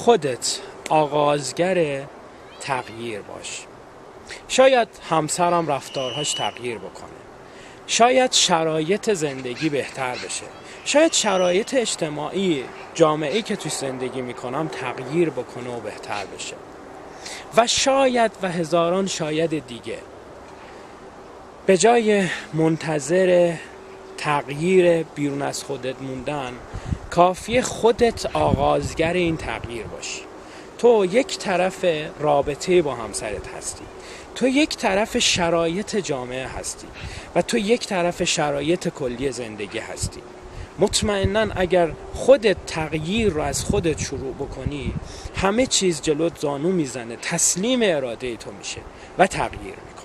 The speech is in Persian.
خودت آغازگر تغییر باش. شاید همسرم رفتارهاش تغییر بکنه، شاید شرایط زندگی بهتر بشه، شاید شرایط اجتماعی جامعه‌ای که توی زندگی میکنم تغییر بکنه و بهتر بشه و شاید و هزاران شاید دیگه. به جای منتظر تغییر بیرون از خودت موندن، کافیه خودت آغازگر این تغییر باشی. تو یک طرف رابطه با همسرت هستی، تو یک طرف شرایط جامعه هستی و تو یک طرف شرایط کلی زندگی هستی. مطمئناً اگر خودت تغییر رو از خودت شروع بکنی، همه چیز جلوت زانو میزنه، تسلیم اراده تو میشه و تغییر میکنه.